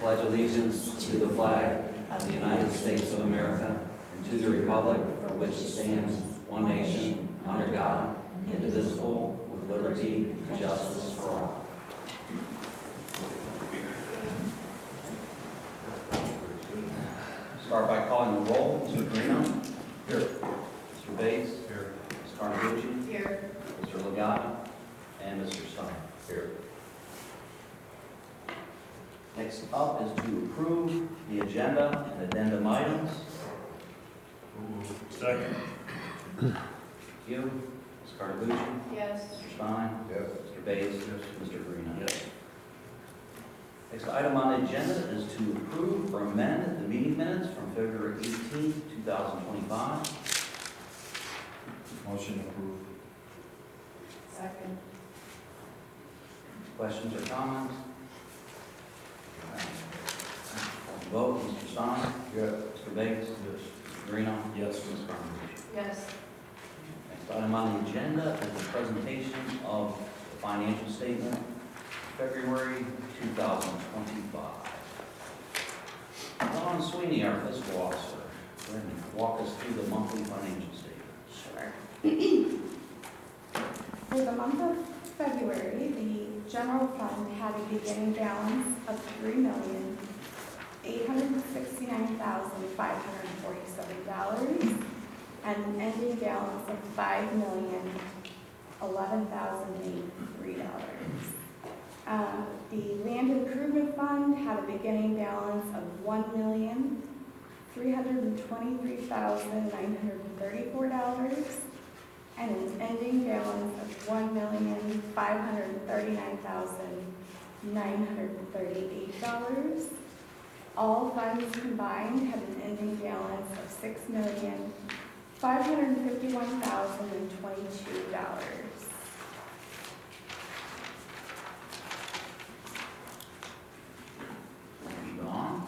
pledge allegiance to the flag of the United States of America and to the republic for which it stands, one nation, under God, indivisible, with liberty and justice for all. Start by calling the roll. Mr. Greeno. Here. Mr. Bates. Here. Ms. Carnabucci. Here. Mr. Legata. And Mr. Stein. Here. Next up is to approve the agenda and addendum items. Second. Thank you. Ms. Carnabucci. Yes. Mr. Stein. Yes. Mr. Bates. Yes. Mr. Greeno. Yes. Next item on the agenda is to approve or amend the meeting minutes from February 18th, 2025. Motion approved. Second. Questions or comments? Vote. Mr. Stein. Yes. Mr. Bates. Yes. Mr. Greeno. Yes. Ms. Carnabucci. Yes. Next item on the agenda is the presentation of the financial statement, February 2025. Don Sweeney, our fiscal officer, go ahead and walk us through the monthly financial statement. Sure. For the month of February, the general fund had a beginning balance of $3,869,547 and an ending balance of $5,011,083. The land improvement fund had a beginning balance of $1,323,934 and an ending balance of $1,539,938. All funds combined had an ending balance of $6,551,022. Thank you, Dawn.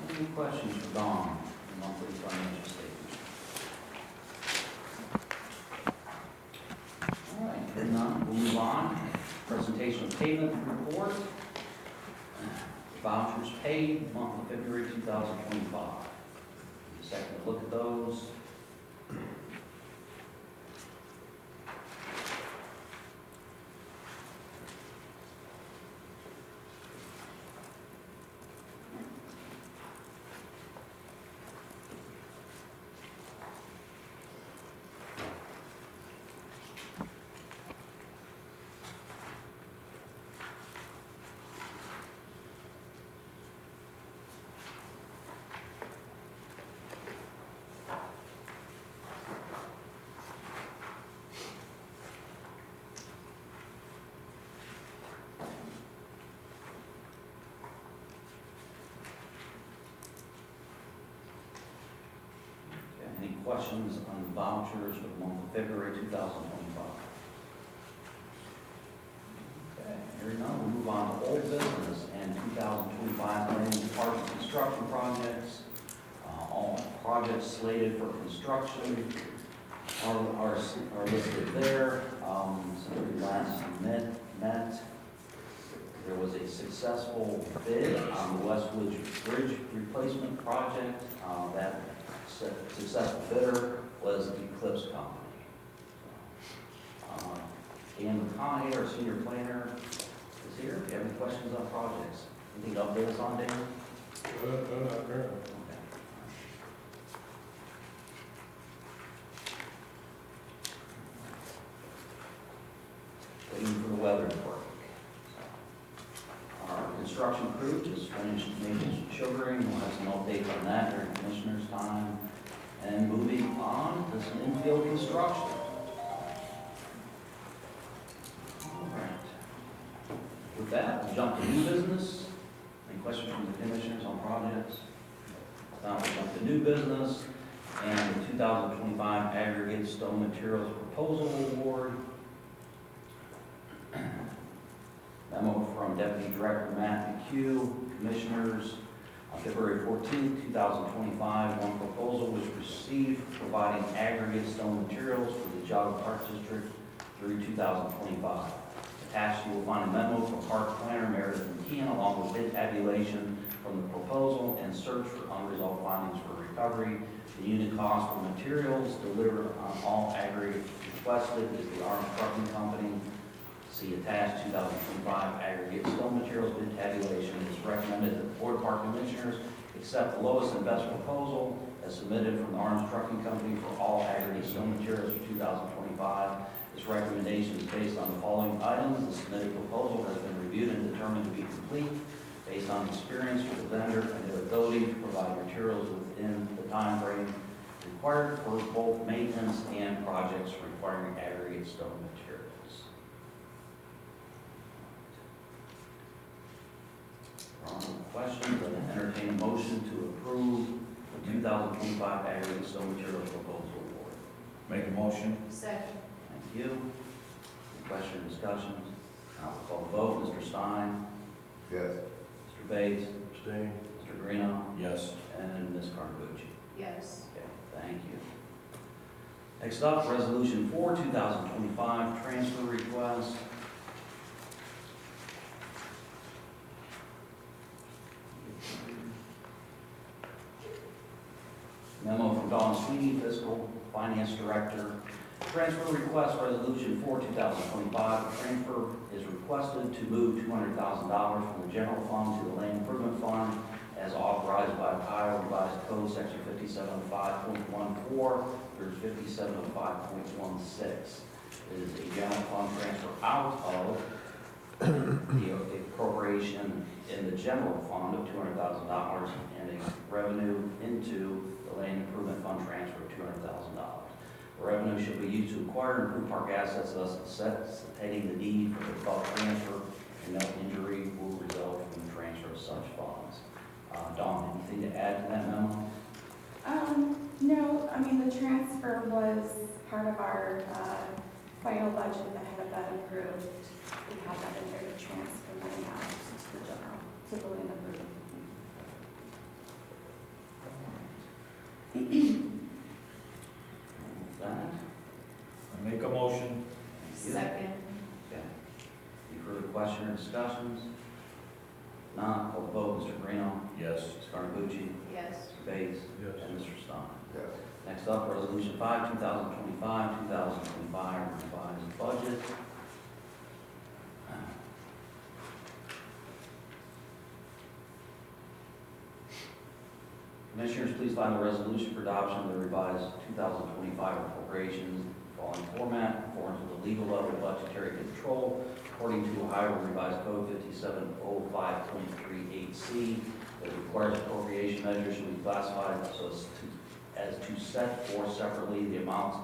Any questions for Dawn on the monthly financial statement? All right, if none, we'll move on. Presentation of payment report. Vouchers paid, month of February 2025. Second look at those. Any questions on the vouchers for the month of February 2025? Okay, hearing none, we'll move on to old business and 2025 planning department construction projects. All projects slated for construction are listed there. Since we last met, there was a successful bid on the Westwood Bridge replacement project. That successful bidder was Eclipse Company. Dan McConaughey, our senior planner, is here. If you have any questions on projects, anything to update us on, Dan? Not currently. Okay. Waiting for the weather to break. Our construction crew just finished making sugaring. We'll have some updates on that during commissioner's time. And moving on to some infield construction. All right. With that, we'll jump to new business. Any questions from the commissioners on projects? Now we'll jump to new business and the 2025 aggregate stone materials proposal award. Memo from Deputy Director Matt McHugh, Commissioners, on February 14th, 2025, one proposal was received providing aggregate stone materials for the Jogga Park District through 2025. Attached, you will find a memo from park planner Meredith McKeon along with bid tabulation from the proposal and search for unresolved findings for recovery. The unit cost for materials delivered on all aggregate requested is the Arms Trucking Company. See attached 2025 aggregate stone materials bid tabulation. It is recommended that the Board of Park Commissioners accept the lowest and best proposal as submitted from the Arms Trucking Company for all aggregate stone materials for 2025. This recommendation is based on the following items. The submitted proposal has been reviewed and determined to be complete based on experience with the vendor and their ability to provide materials within the time frame required for both maintenance and projects requiring aggregate stone materials. Wrong questions? I entertain a motion to approve the 2025 aggregate stone materials proposal award. Make a motion? Second. Thank you. Any question or discussions? I'll call the vote. Mr. Stein? Yes. Mr. Bates? Abstain. Mr. Greeno? Yes. And Ms. Carnabucci? Yes. Okay, thank you. Next up, Resolution 4, 2025, transfer request. Memo from Dawn Sweeney, Fiscal Finance Director. Transfer request, Resolution 4, 2025. Transfer is requested to move $200,000 from the general fund to the land improvement fund as authorized by Ohio Revised Code, Section 5705.14 through 5705.16. It is a general fund transfer out of the appropriation in the general fund of $200,000 and a revenue into the land improvement fund transfer of $200,000. The revenue should be used to acquire and improve park assets, thus necessitating the need for the above transfer, and no injury will result from the transfer of such funds. Dawn, anything to add to that memo? No, I mean, the transfer was part of our final budget that had been approved. We had that in there to transfer money out to the general, to the land improvement. With that, I make a motion? Second. okay. Any further question or discussions? Not, call the vote. Mr. Greeno? Yes. Ms. Carnabucci? Yes. Mr. Bates? Yes. And Mr. Stein. Yes. Next up, Resolution 5, 2025, 2025 revised budget. Commissioners, please find the resolution for adoption of the revised 2025 appropriations following format, according to the legal level budgetary control, according to Ohio Revised Code 5705.38C, that requires appropriation measures should be classified so as to set forth separately the amounts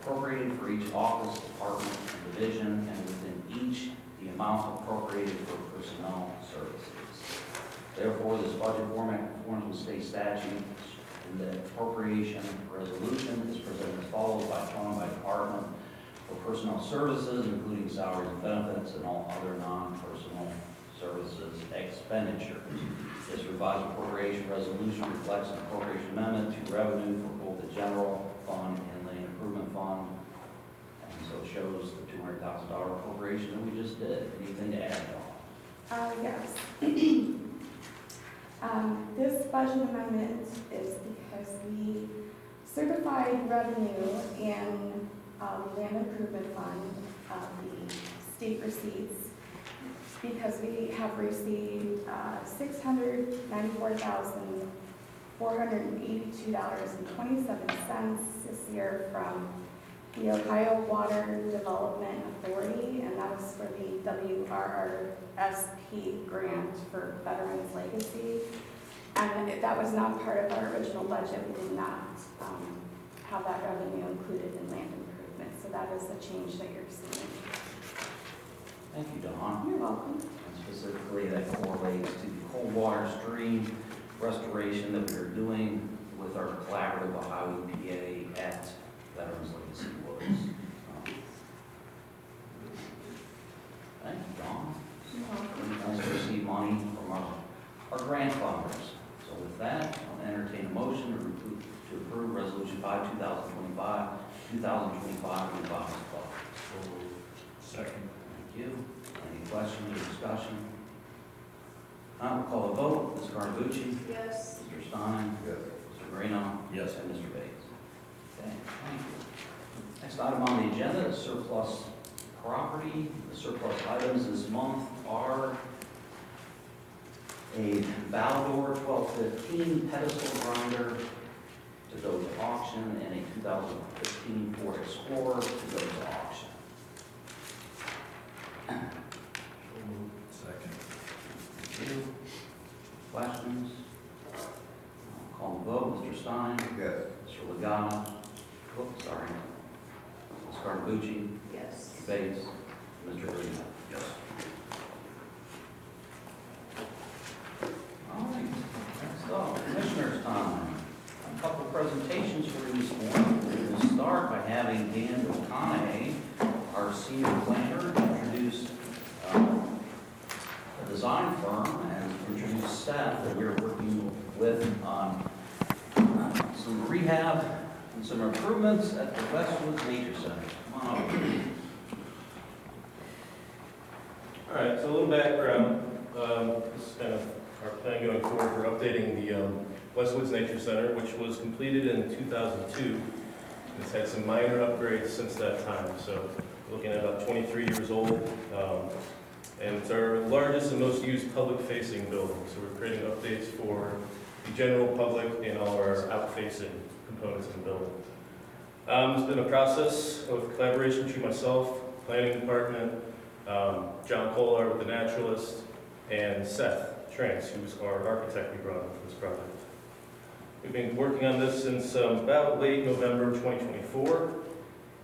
appropriated for each office, department, and division, and within each, the amount appropriated for personnel services. Therefore, this budget format conforms with state statute, and the appropriation resolution is presented as follows by tone by department for personnel services, including salaries and benefits and all other non-personal services expenditures. This revised appropriation resolution reflects an appropriation amendment to revenue for both the general fund and land improvement fund. And so it shows the $200,000 appropriation that we just did. Anything to add, Dawn? Yes. This budget amendment is because we certified revenue in land improvement fund, the state receipts, because we have received $694,482.27 this year from the Ohio Water Development Authority, and that was for the WRRSP grant for Veterans Legacy. And that was not part of our original budget. We did not have that revenue included in land improvement. So that is the change that you're seeing. Thank you, Dawn. You're welcome. And specifically, that correlates to the cold water stream restoration that we are doing with our collaborative Ohio EPA at Veterans Legacy Woods. Thank you, Dawn. You're welcome. Nice to receive money from our grant funders. So with that, I'll entertain a motion to approve Resolution 5, 2025 revised budget. Second. Thank you. Any questions or discussion? Now we'll call a vote. Ms. Carducci? Yes. Mr. Stein? Yes. Mr. Marino? Yes. And Mr. Bates? Okay, thank you. Next item on the agenda is surplus property. The surplus items this month are a Baldor 1215 pedestal grinder to go to auction and a 2015 Ford Explorer to go to auction. Second. Thank you. Questions? I'll call the vote. Mr. Stein? Yes. Mr. Lagana? Oops, sorry. Ms. Carducci? Yes. Mr. Bates? Mr. Marino? Yes. All right, next up, Commissioners' time. A couple presentations for you this morning. We'll start by having Dan McConaughey, our senior planner, introduce a design firm and introduce staff that we're working with on some rehab and some improvements at the Westwoods Nature Center. Come on over. All right, so a little background. This is kind of our plan going forward for updating the Westwoods Nature Center, which was completed in 2002. It's had some minor upgrades since that time, so looking at about 23 years old. And it's our largest and most used public-facing building, so we're creating updates for the general public and all our out-facing components of the building. It's been a process of collaboration between myself, planning department, John Kolar with the Naturalist, and Seth Trance, who's our architect we brought in for this project. We've been working on this since about late November 2024,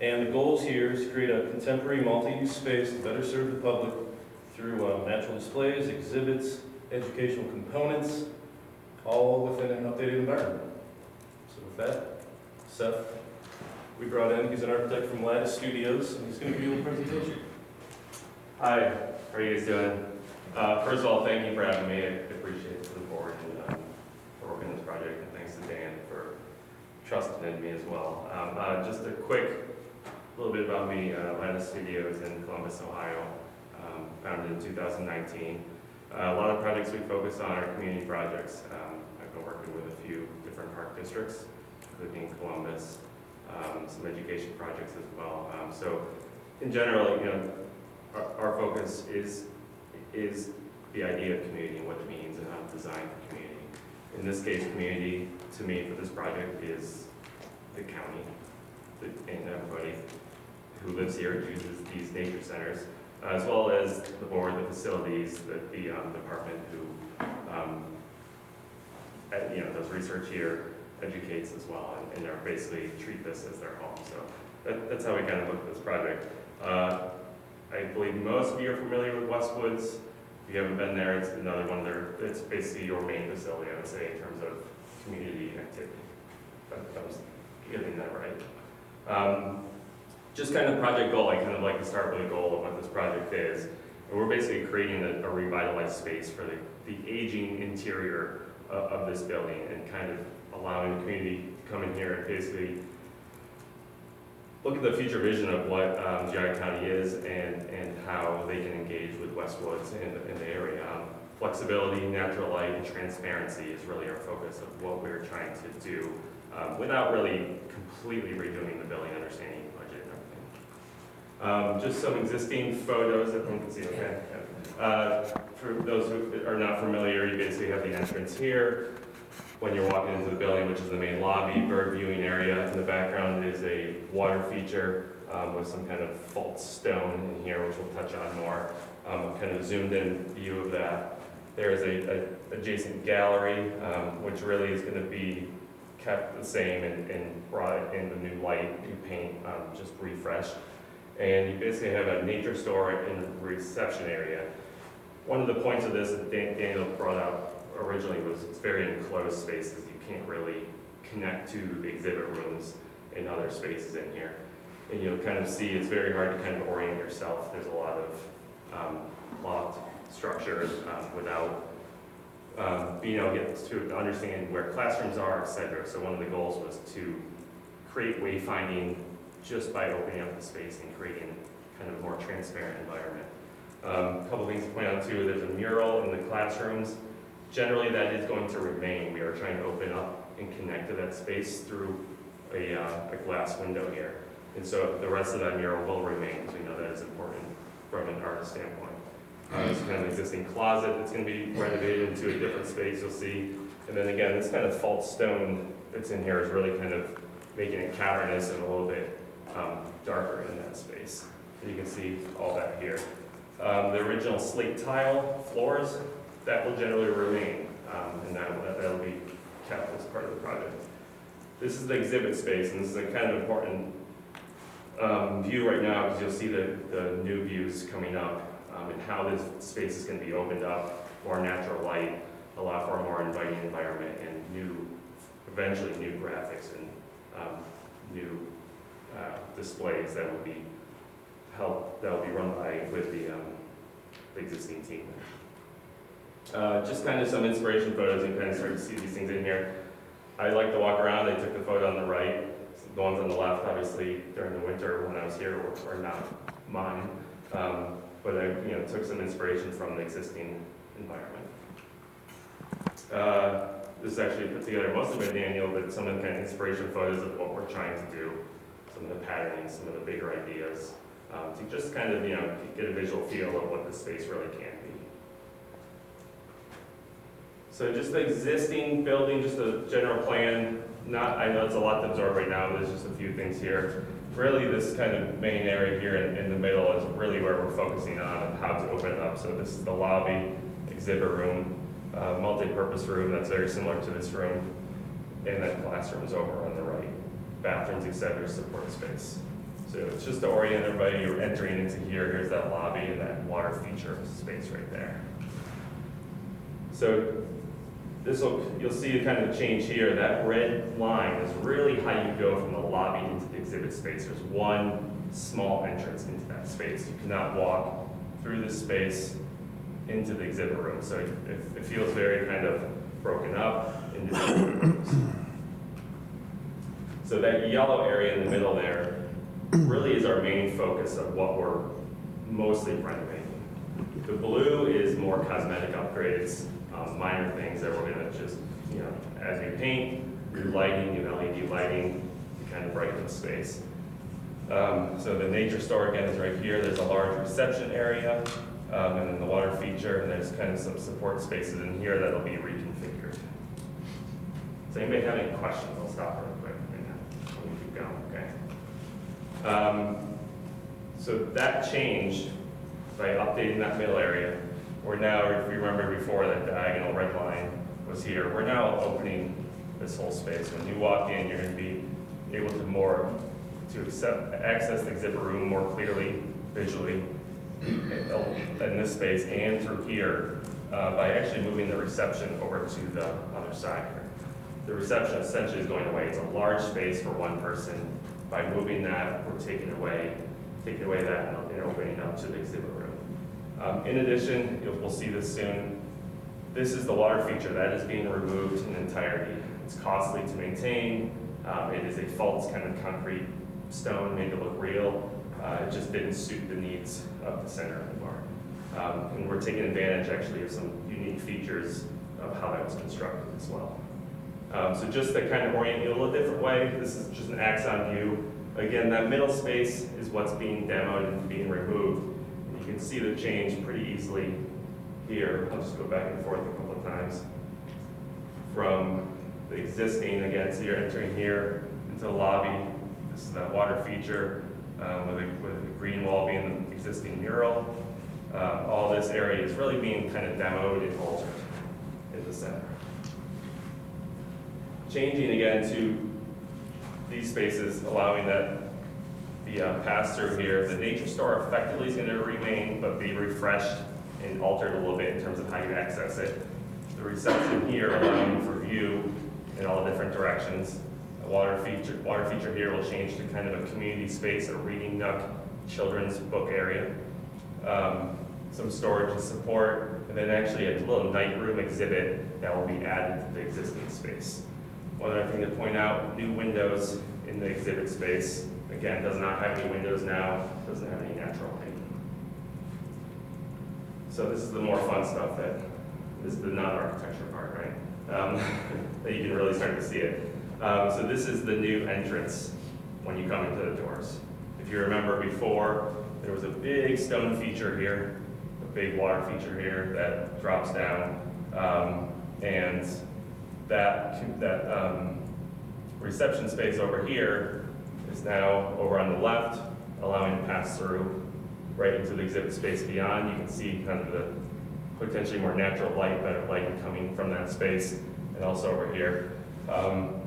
and the goals here is to create a contemporary multi-use space to better serve the public through natural displays, exhibits, educational components, all within an updated environment. So with that, Seth, we brought in, he's an architect from Lattice Studios, and he's going to give you a little presentation. Hi, how are you guys doing? First of all, thank you for having me. I appreciate it to the board and for working on this project, and thanks to Dan for trusting in me as well. Just a quick little bit about me. Lattice Studios in Columbus, Ohio, founded in 2019. A lot of projects we focus on are community projects. I've been working with a few different park districts, including Columbus, some education projects as well. So in general, you know, our focus is the idea of community and what it means and how to design for community. In this case, community, to me, for this project is the county and everybody who lives here and uses these nature centers, as well as the board, the facilities, the department who, you know, does research here, educates as well, and they basically treat this as their home. So that's how we kind of look at this project. I believe most of you are familiar with Westwoods. If you haven't been there, it's another one there. It's basically your main facility, I would say, in terms of community activity. I was getting that right. Just kind of project goal, I kind of like to start with a goal of what this project is. And we're basically creating a revitalized space for the aging interior of this building and kind of allowing the community to come in here and basically look at the future vision of what GI County is and how they can engage with Westwoods in the area. Flexibility, natural light, and transparency is really our focus of what we're trying to do without really completely redoing the building, understanding budget and everything. Just some existing photos that one can see, okay? For those who are not familiar, you basically have the entrance here. When you're walking into the building, which is the main lobby, bird viewing area. In the background is a water feature with some kind of false stone in here, which we'll touch on more. Kind of zoomed in view of that. There is a adjacent gallery, which really is going to be kept the same and brought in the new light, new paint, just refreshed. And you basically have a nature store in the reception area. One of the points of this that Daniel brought up originally was it's very enclosed spaces. You can't really connect to exhibit rooms and other spaces in here. And you'll kind of see it's very hard to kind of orient yourself. There's a lot of locked structures without being able to get to understand where classrooms are, etc. So one of the goals was to create wayfinding just by opening up the space and creating kind of a more transparent environment. A couple things to point out too, there's a mural in the classrooms. Generally, that is going to remain. We are trying to open up and connect to that space through a glass window here. And so the rest of that mural will remain, because we know that is important from an artist standpoint. This kind of existing closet that's going to be renovated into a different space, you'll see. And then again, this kind of false stone that's in here is really kind of making it cavernous and a little bit darker in that space. And you can see all that here. The original slate tile floors, that will generally remain, and that'll be kept as part of the project. This is the exhibit space, and this is a kind of important view right now, because you'll see the new views coming up, and how this space is going to be opened up, more natural light, a lot more inviting environment, and eventually new graphics and new displays that will be run with the existing team. Just kind of some inspiration photos, and kind of start to see these things in here. I like to walk around. I took the photo on the right. The ones on the left, obviously, during the winter when I was here, were not mine. But I took some inspiration from the existing environment. This is actually put together mostly by Daniel, but some of the kind of inspiration photos of what we're trying to do, some of the patterning, some of the bigger ideas, to just kind of get a visual feel of what this space really can be. So just the existing building, just a general plan. I know it's a lot to absorb right now, but there's just a few things here. Really, this kind of main area here in the middle is really where we're focusing on how to open it up. So this is the lobby, exhibit room, multi-purpose room that's very similar to this room, and then classrooms over on the right. Bathrooms, etc., support space. So it's just to orient everybody, you're entering into here. Here's that lobby and that water feature space right there. So you'll see a kind of change here. That red line is really how you go from the lobby into the exhibit space. There's one small entrance into that space. You cannot walk through this space into the exhibit room. So it feels very kind of broken up into different rooms. So that yellow area in the middle there really is our main focus of what we're mostly renovating. The blue is more cosmetic upgrades, minor things that we're going to just, as we paint, new lighting, new LED lighting, to kind of brighten the space. So the nature store again is right here. There's a large reception area, and then the water feature, and there's kind of some support spaces in here that'll be reconfigured. So anybody have any questions? I'll stop real quick and we'll keep going, okay? So that changed by updating that middle area. We're now, if you remember before, that diagonal red line was here. We're now opening this whole space. When you walk in, you're going to be able to access the exhibit room more clearly, visually, in this space and through here by actually moving the reception over to the other side here. The reception essentially is going away. It's a large space for one person. By moving that, we're taking away that and opening up to the exhibit room. In addition, we'll see this soon, this is the water feature that is being removed in entirety. It's costly to maintain. It is a false kind of concrete stone made to look real. It just didn't suit the needs of the center anymore. And we're taking advantage actually of some unique features of how that was constructed as well. So just to kind of orient you a little different way, this is just an axon view. Again, that middle space is what's being demoed and being removed. And you can see the change pretty easily here. I'll just go back and forth a couple of times. From the existing, again, so you're entering here into the lobby. This is that water feature with the green wall being the existing mural. All this area is really being kind of demoed and altered in the center. Changing again to these spaces, allowing that the pass-through here. The nature store effectively is going to remain, but be refreshed and altered a little bit in terms of how you access it. The reception here allowing for view in all different directions. The water feature here will change to kind of a community space, a reading nook, children's book area. Some storage and support, and then actually a little night room exhibit that will be added to the existing space. One other thing to point out, new windows in the exhibit space. Again, does not have any windows now, doesn't have any natural light. So this is the more fun stuff this is the non-architecture part, right? That you can really start to see it. So this is the new entrance when you come into the doors. If you remember before, there was a big stone feature here, a big water feature here that drops down, and that reception space over here is now over on the left, allowing to pass through right into the exhibit space beyond. You can see kind of the potentially more natural light, better light coming from that space, and also over here.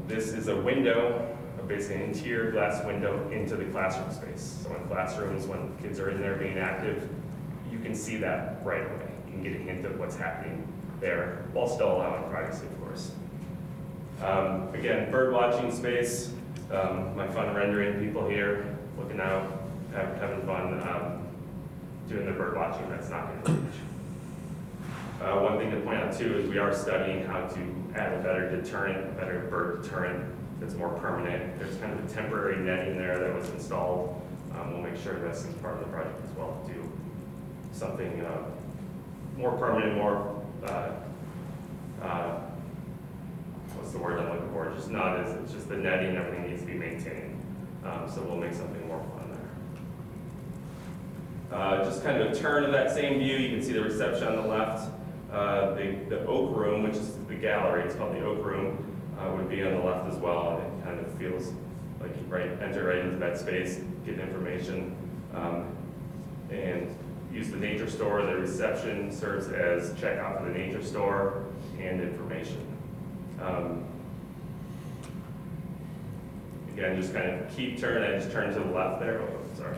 This is a window, basically an interior glass window into the classroom space. So in classrooms, when kids are in there being active, you can see that right away. You can get a hint of what's happening there, while still allowing privacy, of course. Again, bird watching space. My fun rendering people here, looking out, having fun, doing the bird watching. That's not going to change. One thing to point out too is we are studying how to add a better deterrent, a better bird deterrent that's more permanent. There's kind of a temporary netting there that was installed. We'll make sure that's part of the project as well to do something more permanent, more what's the word I'm looking for? Just not as, it's just the netting, everything needs to be maintained. So we'll make something more fun there. Just kind of a turn of that same view, you can see the reception on the left. The oak room, which is the gallery, it's called the oak room, would be on the left as well. And it kind of feels like you enter right into that space, get information, and use the nature store. The reception serves as checkout for the nature store and information. Again, just kind of keep turning. I just turn to the left there. Oh, sorry.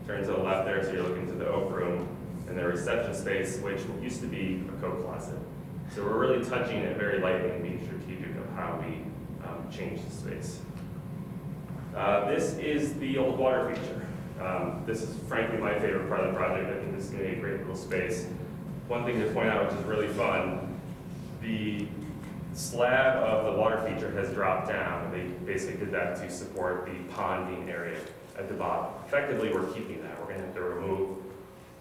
Turn to the left there, so you're looking to the oak room and the reception space, which used to be a coat closet. So we're really touching it very lightly and being strategic of how we change the space. This is the old water feature. This is frankly my favorite part of the project. I think this is going to be a great little space. One thing to point out, which is really fun, the slab of the water feature has dropped down. They basically did that to support the ponding area at the bottom. Effectively, we're keeping that. We're going to have to remove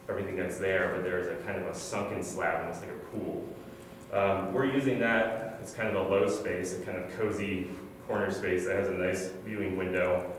everything that's there, but there's a kind of a sunken slab, almost like a pool. We're using that as kind of a low space, a kind of cozy corner space that has a nice viewing window.